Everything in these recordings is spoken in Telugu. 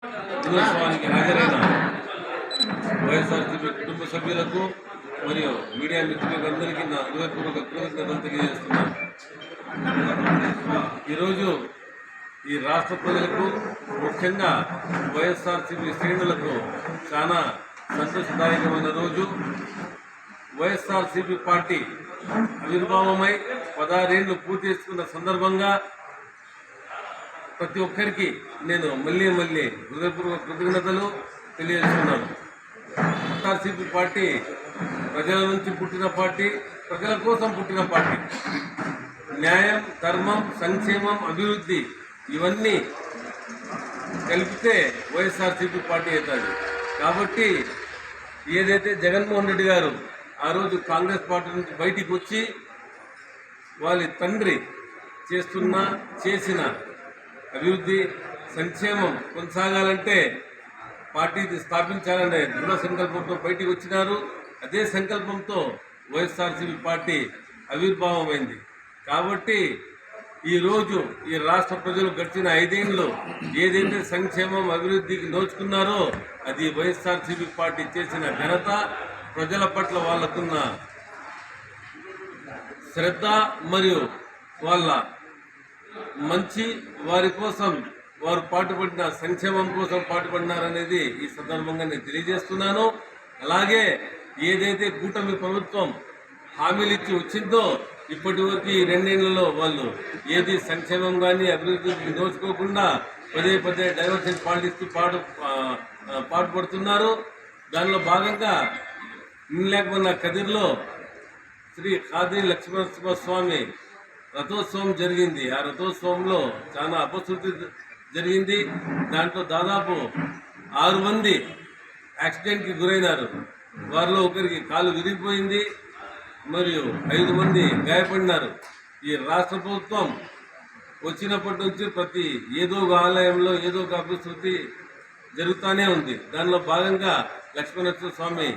దినోత్సవానికి హాజరైన వైఎస్ఆర్సీపీ కుటుంబ సభ్యులకు మరియు మీడియా మిత్రులందరికీ నా హృదయపూర్వక కృతజ్ఞతలు తెలియజేస్తున్నాను. ఈరోజు ఈ రాష్ట్ర ప్రజలకు, ముఖ్యంగా వైఎస్ఆర్సీపీ శ్రేణులకు చాలా సంతోషదాయకమైన రోజు. వైఎస్ఆర్సీపీ పార్టీ ఆవిర్భావమై 16 ఏళ్లు పూర్తి చేసుకున్న సందర్భంగా ప్రతి ఒక్కరికి నేను మళ్ళీ హృదయపూర్వక కృతజ్ఞతలు తెలియజేస్తున్నాను. వైఎస్ఆర్సీపీ పార్టీ ప్రజల నుంచి పుట్టిన పార్టీ, ప్రజల కోసం పుట్టిన పార్టీ. న్యాయం, ధర్మం, సంక్షేమం, అభివృద్ధి ఇవన్నీ కలిపితే వైఎస్ఆర్సీపీ పార్టీ అవుతుంది. కాబట్టి ఏదైతే జగన్మోహన్ రెడ్డి గారు ఆ రోజు కాంగ్రెస్ పార్టీ నుంచి బయటికి వచ్చి వాళ్ళ తండ్రి చేసిన అభివృద్ధి, సంక్షేమం కొనసాగాలంటే పార్టీ స్థాపించాలనే దృఢ సంకల్పంతో బయటికి వచ్చినారు. అదే సంకల్పంతో వైఎస్ఆర్సీపీ పార్టీ ఆవిర్భావమైంది. కాబట్టి ఈరోజు ఈ రాష్ట్ర ప్రజలు గడిచిన 5 ఏళ్ళు ఏదైతే సంక్షేమం, అభివృద్ధికి నోచుకున్నారో అది వైఎస్ఆర్సీపీ పార్టీ చేసిన ఘనత. ప్రజల పట్ల వాళ్ళకున్న శ్రద్ధ మరియు వాళ్ళ మంచి, వారి కోసం వారు పాటుపడిన, సంక్షేమం కోసం పాటుపడినారనేది ఈ సందర్భంగా నేను తెలియజేస్తున్నాను. అలాగే ఏదైతే కూటమి ప్రభుత్వం హామీలు ఇచ్చి వచ్చిందో ఇప్పటి వరకు ఈ 2 ఏళ్లలో వాళ్ళు ఏది సంక్షేమం కానీ అభివృద్ధికి నోచుకోకుండా పదే డైవర్షన్ పాలిటిక్స్ పాటుపడుతున్నారు. దానిలో భాగంగా నిన్న కదిర్లో శ్రీ ఖాద్రి లక్ష్మణస్వామి రథోత్సవం జరిగింది. ఆ రథోత్సవంలో చాలా అపశృతి జరిగింది. దాంట్లో దాదాపు 6 మంది యాక్సిడెంట్కి గురైనారు. వారిలో ఒకరికి కాలు విరిగిపోయింది, మరియు 5 మంది గాయపడినారు. ఈ రాష్ట్ర ప్రభుత్వం వచ్చినప్పటి నుంచి ప్రతి ఏదో ఒక ఆలయంలో ఏదో ఒక అపశృతి జరుగుతూనే ఉంది. దానిలో భాగంగా లక్ష్మణేశ్వర స్వామి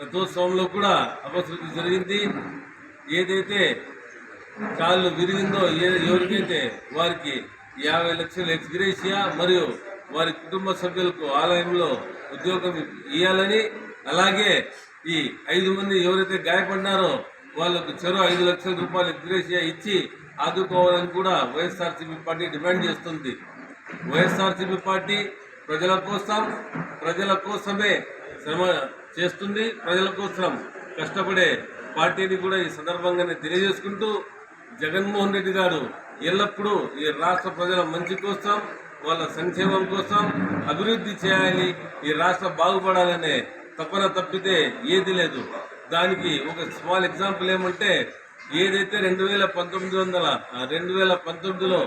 రథోత్సవంలో కూడా అపశృతి జరిగింది. ఏదైతే కాళ్ళు విరిగిందో ఎవరికైతే వారికి 50 లక్షల ఎక్స్గ్రేషియా మరియు వారి కుటుంబ సభ్యులకు ఆలయంలో ఉద్యోగం ఇవ్వాలని, అలాగే ఈ 5 మంది ఎవరైతే గాయపడినారో వాళ్లకు చెరో 5 లక్షల రూపాయలు ఎక్స్గ్రేషియా ఇచ్చి ఆదుకోవాలని కూడా వైఎస్ఆర్సీపీ పార్టీ డిమాండ్ చేస్తుంది. వైఎస్ఆర్సీపీ పార్టీ ప్రజల కోసమే శ్రమ చేస్తుంది, ప్రజల కోసం కష్టపడే పార్టీని కూడా ఈ సందర్భంగానే తెలియజేసుకుంటూ, జగన్మోహన్ రెడ్డి గారు ఎల్లప్పుడూ ఈ రాష్ట్ర ప్రజల మంచి కోసం, వాళ్ళ సంక్షేమం కోసం అభివృద్ధి చేయాలి, ఈ రాష్ట్రం బాగుపడాలనే తపన తప్పితే ఏది లేదు. దానికి ఒక స్మాల్ ఎగ్జాంపుల్ ఏమంటే, ఏదైతే 2019లో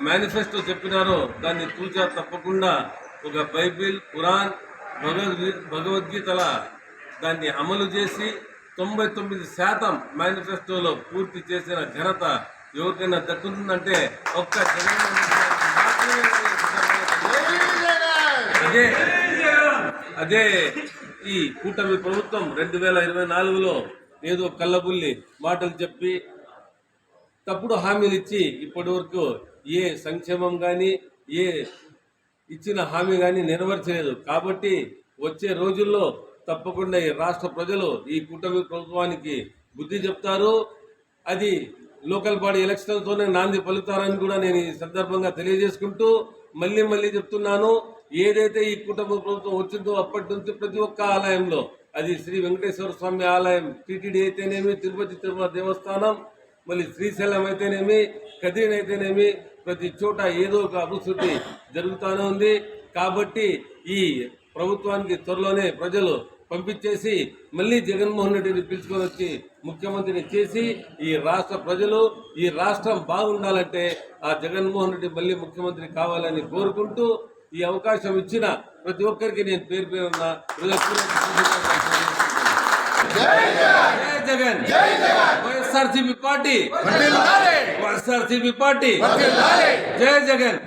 మేనిఫెస్టో చెప్పినారో దాన్ని తూచా తప్పకుండా ఒక బైబిల్, ఖురాన్, భగవద్గీతల దాన్ని అమలు చేసి 99% మేనిఫెస్టోలో పూర్తి చేసిన ఘనత ఎవరికైనా దక్కుతుందంటే ఒక్క అదే ఈ కూటమి ప్రభుత్వం 2024లో ఏదో కళ్ళబుల్లి మాటలు చెప్పి తప్పుడు హామీలు ఇచ్చి ఇప్పటి వరకు ఏ సంక్షేమం కానీ ఏ ఇచ్చిన హామీ కానీ నెరవేర్చలేదు. కాబట్టి వచ్చే రోజుల్లో తప్పకుండా ఈ రాష్ట్ర ప్రజలు ఈ కూటమి ప్రభుత్వానికి బుద్ధి చెప్తారు. అది లోకల్ బాడీ ఎలక్షన్తోనే నాంది పలుకుతారని కూడా నేను ఈ సందర్భంగా తెలియజేసుకుంటూ మళ్ళీ చెప్తున్నాను. ఏదైతే ఈ కూటమి ప్రభుత్వం వచ్చిందో అప్పటి నుంచి ప్రతి ఒక్క ఆలయంలో, అది శ్రీ వెంకటేశ్వర స్వామి ఆలయం టీటీడీ అయితేనేమి, తిరుపతి తిరుమల దేవస్థానం, మళ్ళీ శ్రీశైలం అయితేనేమి, కదిరి అయితేనేమి, ప్రతి చోట ఏదో ఒక అభివృద్ధి జరుగుతూనే ఉంది. కాబట్టి ఈ ప్రభుత్వానికి త్వరలోనే ప్రజలు పంపించేసి మళ్ళీ జగన్మోహన్ రెడ్డిని పిలుచుకొని వచ్చి ముఖ్యమంత్రిని చేసి ఈ రాష్ట్ర ప్రజలు, ఈ రాష్ట్రం బాగుండాలంటే ఆ జగన్మోహన్ రెడ్డి మళ్ళీ ముఖ్యమంత్రి కావాలని కోరుకుంటూ ఈ అవకాశం ఇచ్చిన ప్రతి ఒక్కరికి నేను పేరున జగన్, వైఎస్ఆర్సీపీ పార్టీ, జై జగన్.